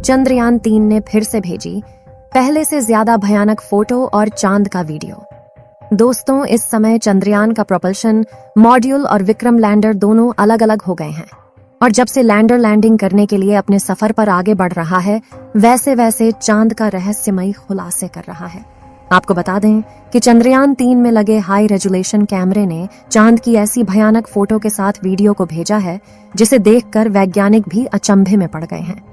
चंद्रयान-3 ने फिर से भेजी पहले से ज्यादा भयानक फोटो और चांद का वीडियो। दोस्तों, इस समय चंद्रयान का प्रोपल्शन मॉड्यूल और विक्रम लैंडर दोनों अलग अलग हो गए हैं और जब से लैंडर लैंडिंग करने के लिए अपने सफर पर आगे बढ़ रहा है, वैसे वैसे चांद का रहस्यमयी खुलासे कर रहा है। आपको बता दें कि चंद्रयान-3 में लगे हाई रेजोल्यूशन कैमरे ने चांद की ऐसी भयानक फोटो के साथ वीडियो को भेजा है जिसे देखकर वैज्ञानिक भी अचंभे में पड़ गए हैं।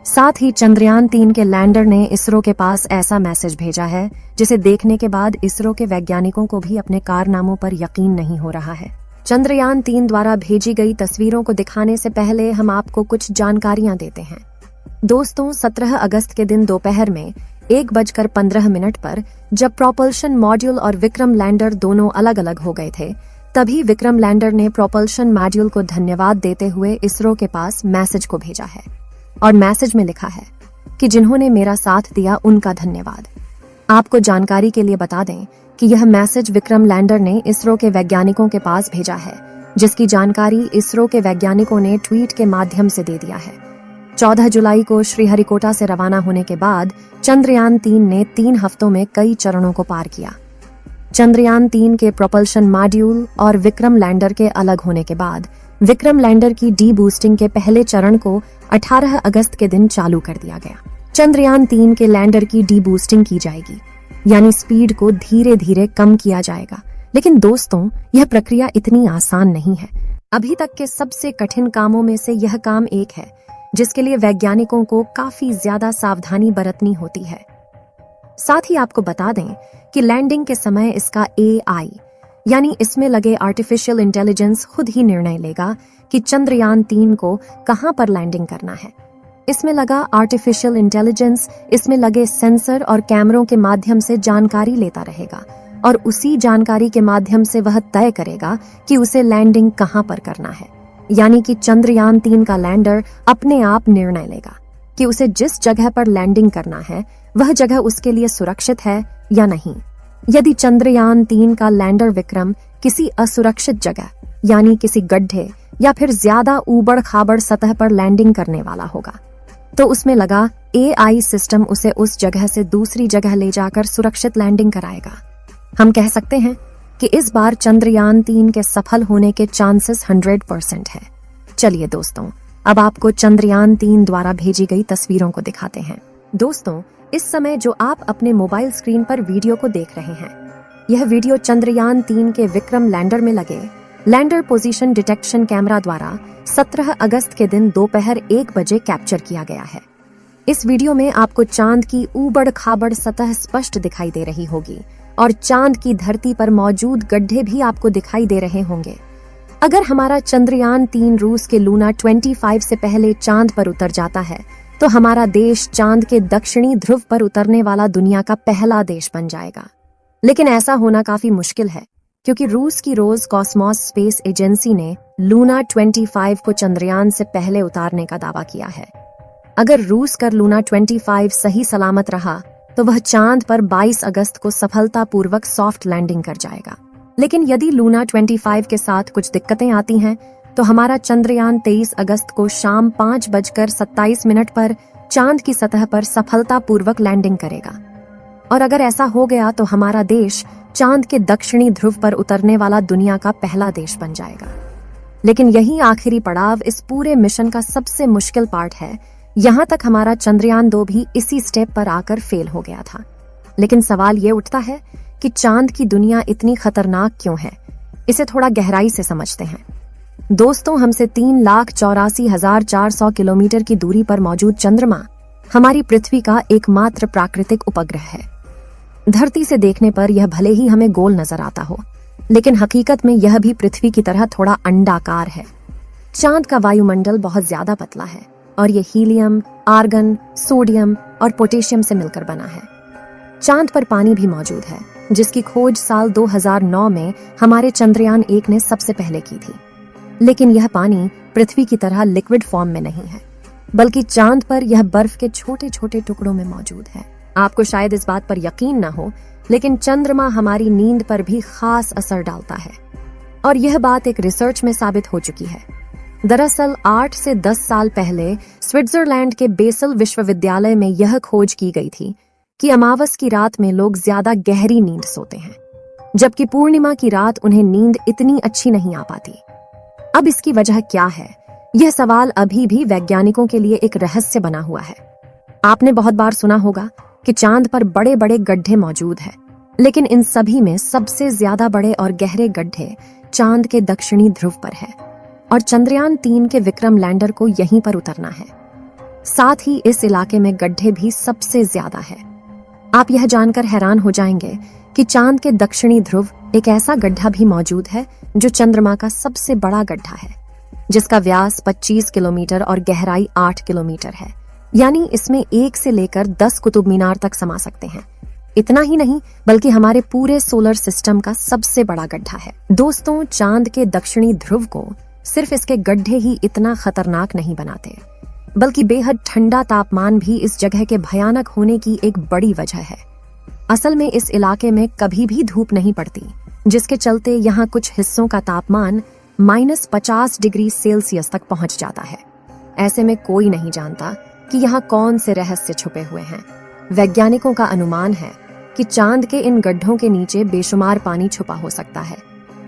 साथ ही चंद्रयान-3 के लैंडर ने इसरो के पास ऐसा मैसेज भेजा है जिसे देखने के बाद इसरो के वैज्ञानिकों को भी अपने कारनामों पर यकीन नहीं हो रहा है। चंद्रयान-3 द्वारा भेजी गई तस्वीरों को दिखाने से पहले हम आपको कुछ जानकारियां देते हैं। दोस्तों, 17 अगस्त के दिन दोपहर में 1:15 पर जब प्रोपल्शन मॉड्यूल और विक्रम लैंडर दोनों अलग अलग हो गए थे, तभी विक्रम लैंडर ने प्रोपल्शन मॉड्यूल को धन्यवाद देते हुए इसरो के पास मैसेज को भेजा है और मैसेज में लिखा है कि जिन्होंने मेरा साथ दिया उनका धन्यवाद। आपको जानकारी के लिए बता दें कि यह मैसेज विक्रम लैंडर ने इसरो के वैज्ञानिकों के पास भेजा है, जिसकी जानकारी इसरो के वैज्ञानिकों ने ट्वीट के माध्यम से दे दिया है। 14 जुलाई को श्रीहरिकोटा से रवाना होने के बाद चंद्रयान-3 ने 3 हफ्तों में कई चरणों को पार किया। चंद्रयान-3 के प्रोपल्शन मॉड्यूल और विक्रम लैंडर के अलग होने के बाद विक्रम लैंडर की डी बूस्टिंग के पहले चरण को 18 अगस्त के दिन चालू कर दिया गया। चंद्रयान-3 के लैंडर की डी बूस्टिंग की जाएगी, यानी स्पीड को धीरे धीरे कम किया जाएगा। लेकिन दोस्तों, यह प्रक्रिया इतनी आसान नहीं है। अभी तक के सबसे कठिन कामों में से यह काम एक है जिसके लिए वैज्ञानिकों को काफी ज्यादा सावधानी बरतनी होती है। साथ ही आपको बता दें कि लैंडिंग के समय इसका AI यानी इसमें लगे आर्टिफिशियल इंटेलिजेंस खुद ही निर्णय लेगा कि चंद्रयान-3 को कहां पर लैंडिंग करना है। इसमें लगा आर्टिफिशियल इंटेलिजेंस इसमें लगे सेंसर और कैमरों के माध्यम से जानकारी लेता रहेगा और उसी जानकारी के माध्यम से वह तय करेगा कि उसे लैंडिंग कहां पर करना है। यानी कि चंद्रयान-3 का लैंडर अपने आप निर्णय लेगा कि उसे जिस जगह पर लैंडिंग करना है वह जगह उसके लिए सुरक्षित है या नहीं। यदि चंद्रयान-3 का लैंडर विक्रम किसी असुरक्षित जगह यानी किसी गड्ढे या फिर ज्यादा ऊबड़ खाबड़ सतह पर लैंडिंग करने वाला होगा, तो उसमें लगा AI सिस्टम उसे उस जगह से दूसरी जगह ले जाकर सुरक्षित लैंडिंग कराएगा। हम कह सकते हैं कि इस बार चंद्रयान-3 के सफल होने के चांसेस 100% है। चलिए दोस्तों, अब आपको चंद्रयान-3 द्वारा भेजी गई तस्वीरों को दिखाते हैं। दोस्तों, इस समय जो आप अपने मोबाइल स्क्रीन पर वीडियो को देख रहे हैं, यह वीडियो चंद्रयान-3 के विक्रम लैंडर में लगे लैंडर पोजीशन डिटेक्शन कैमरा द्वारा 17 अगस्त के दिन दोपहर 1 बजे कैप्चर किया गया है। इस वीडियो में आपको चांद की ऊबड़ खाबड़ सतह स्पष्ट दिखाई दे रही होगी और चांद की धरती पर मौजूद गड्ढे भी आपको दिखाई दे रहे होंगे। अगर हमारा चंद्रयान-3 रूस के लूना 25 से पहले चांद पर उतर जाता है तो हमारा देश चांद के दक्षिणी ध्रुव पर उतरने वाला दुनिया का पहला देश बन जाएगा। लेकिन ऐसा होना काफी मुश्किल है क्योंकि रूस की रोज कॉस्मोस स्पेस एजेंसी ने लूना 25 को चंद्रयान से पहले उतारने का दावा किया है। अगर रूस का लूना 25 सही सलामत रहा तो वह चांद पर 22 अगस्त को सफलतापूर्वक सॉफ्ट लैंडिंग कर जाएगा। लेकिन यदि लूना 25 के साथ कुछ दिक्कतें आती हैं तो हमारा चंद्रयान 23 अगस्त को शाम 5:27 पर चांद की सतह पर सफलतापूर्वक लैंडिंग करेगा। और अगर ऐसा हो गया तो हमारा देश चांद के दक्षिणी ध्रुव पर उतरने वाला दुनिया का पहला देश बन जाएगा। लेकिन यही आखिरी पड़ाव इस पूरे मिशन का सबसे मुश्किल पार्ट है। यहाँ तक हमारा चंद्रयान-2 भी इसी स्टेप पर आकर फेल हो गया था। लेकिन सवाल ये उठता है कि चांद की दुनिया इतनी खतरनाक क्यों है? इसे थोड़ा गहराई से समझते हैं। दोस्तों, हमसे 3,84,400 किलोमीटर की दूरी पर मौजूद चंद्रमा हमारी पृथ्वी का एकमात्र प्राकृतिक उपग्रह है। धरती से देखने पर यह भले ही हमें गोल नजर आता हो, लेकिन हकीकत में यह भी पृथ्वी की तरह थोड़ा अंडाकार है। चांद का वायुमंडल बहुत ज्यादा पतला है और ये हीलियम, आर्गन, सोडियम और पोटेशियम से मिलकर बना है। चांद पर पानी भी मौजूद है, जिसकी खोज साल 2009 में हमारे चंद्रयान-1 ने सबसे पहले की थी। लेकिन यह पानी पृथ्वी की तरह लिक्विड फॉर्म में नहीं है, बल्कि चांद पर यह बर्फ के छोटे छोटे टुकड़ों में मौजूद है। आपको शायद इस बात पर यकीन न हो, लेकिन चंद्रमा हमारी नींद पर भी खास असर डालता है और यह बात एक रिसर्च में साबित हो चुकी है। दरअसल 8 से 10 साल पहले स्विट्जरलैंड के बेसल विश्वविद्यालय में यह खोज की गई थी कि अमावस की रात में लोग ज्यादा गहरी नींद सोते हैं, जबकि पूर्णिमा की रात उन्हें नींद इतनी अच्छी नहीं आ पाती। अब इसकी वजह क्या है? यह सवाल अभी भी वैज्ञानिकों के लिए एक रहस्य बना हुआ है। आपने बहुत बार सुना होगा कि चांद पर बड़े बड़े गड्ढे मौजूद हैं, लेकिन इन सभी में सबसे ज्यादा बड़े और गहरे गड्ढे चांद के दक्षिणी ध्रुव पर है और चंद्रयान 3 के विक्रम लैंडर को यहीं पर उतरना है। साथ ही इस इलाके में गड्ढे भी सबसे ज्यादा है। आप यह जानकर हैरान हो जाएंगे कि चांद के दक्षिणी ध्रुव एक ऐसा गड्ढा भी मौजूद है जो चंद्रमा का सबसे बड़ा गड्ढा है, जिसका व्यास 25 किलोमीटर और गहराई 8 किलोमीटर है। यानी इसमें 1 से लेकर 10 कुतुब मीनार तक समा सकते हैं। इतना ही नहीं, बल्कि हमारे पूरे सोलर सिस्टम का सबसे बड़ा गड्ढा है। दोस्तों, चांद के दक्षिणी ध्रुव को सिर्फ इसके गड्ढे ही इतना खतरनाक नहीं बनाते, बल्कि बेहद ठंडा तापमान भी इस जगह के भयानक होने की एक बड़ी वजह है। असल में इस इलाके में कभी भी धूप नहीं पड़ती, जिसके चलते यहाँ कुछ हिस्सों का तापमान -50 डिग्री सेल्सियस तक पहुंच जाता है। ऐसे में कोई नहीं जानता कि यहाँ कौन से रहस्य छुपे हुए हैं। वैज्ञानिकों का अनुमान है कि चांद के इन गड्ढों के नीचे बेशुमार पानी छुपा हो सकता है,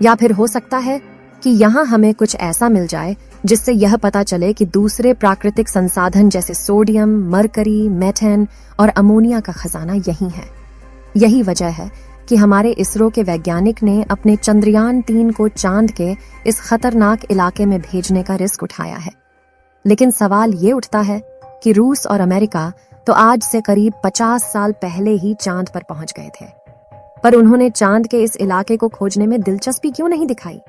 या फिर हो सकता है कि यहाँ हमें कुछ ऐसा मिल जाए जिससे यह पता चले कि दूसरे प्राकृतिक संसाधन जैसे सोडियम, मरकरी, मेथेन और अमोनिया का खजाना यही है। यही वजह है कि हमारे इसरो के वैज्ञानिक ने अपने चंद्रयान 3 को चांद के इस खतरनाक इलाके में भेजने का रिस्क उठाया है। लेकिन सवाल ये उठता है कि रूस और अमेरिका तो आज से करीब 50 साल पहले ही चांद पर पहुंच गए थे, पर उन्होंने चांद के इस इलाके को खोजने में दिलचस्पी क्यों नहीं दिखाई?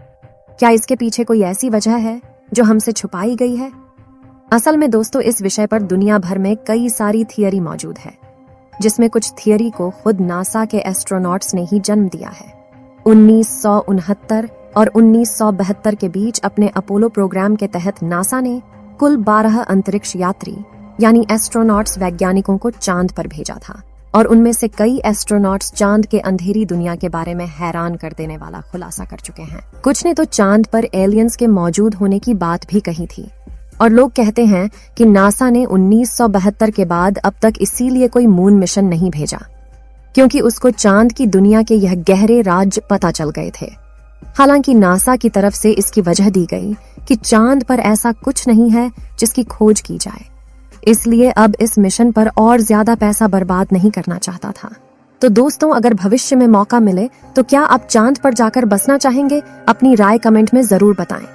क्या इसके पीछे कोई ऐसी वजह है जो हमसे छुपाई गई है? असल में दोस्तों, इस विषय पर दुनिया भर में कई सारी थियरी मौजूद है, जिसमें कुछ थियरी को खुद नासा के एस्ट्रोनॉट्स ने ही जन्म दिया है। 1969 और 1972 के बीच अपने अपोलो प्रोग्राम के तहत नासा ने कुल 12 अंतरिक्ष यात्री यानी एस्ट्रोनॉट्स वैज्ञानिकों को चांद पर भेजा था, और उनमें से कई एस्ट्रोनॉट्स चांद के अंधेरी दुनिया के बारे में हैरान कर देने वाला खुलासा कर चुके हैं। कुछ ने तो चांद पर एलियंस के मौजूद होने की बात भी कही थी, और लोग कहते हैं कि नासा ने 1972 के बाद अब तक इसीलिए कोई मून मिशन नहीं भेजा, क्योंकि उसको चांद की दुनिया के यह गहरे राज पता चल गए थे। हालांकि नासा की तरफ से इसकी वजह दी गई कि चांद पर ऐसा कुछ नहीं है जिसकी खोज की जाए, इसलिए अब इस मिशन पर और ज्यादा पैसा बर्बाद नहीं करना चाहता था। तो दोस्तों, अगर भविष्य में मौका मिले तो क्या आप चांद पर जाकर बसना चाहेंगे? अपनी राय कमेंट में जरूर बताएं।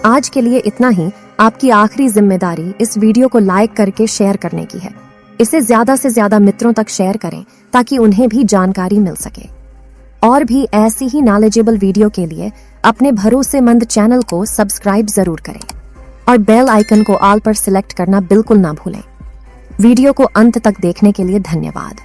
आज के लिए इतना ही। आपकी आखिरी जिम्मेदारी इस वीडियो को लाइक करके शेयर करने की है। इसे ज्यादा से ज्यादा मित्रों तक शेयर करें ताकि उन्हें भी जानकारी मिल सके। और भी ऐसी ही नॉलेजेबल वीडियो के लिए अपने भरोसेमंद चैनल को सब्सक्राइब जरूर करें और बेल आइकन को ऑल पर सिलेक्ट करना बिल्कुल ना भूलें। वीडियो को अंत तक देखने के लिए धन्यवाद।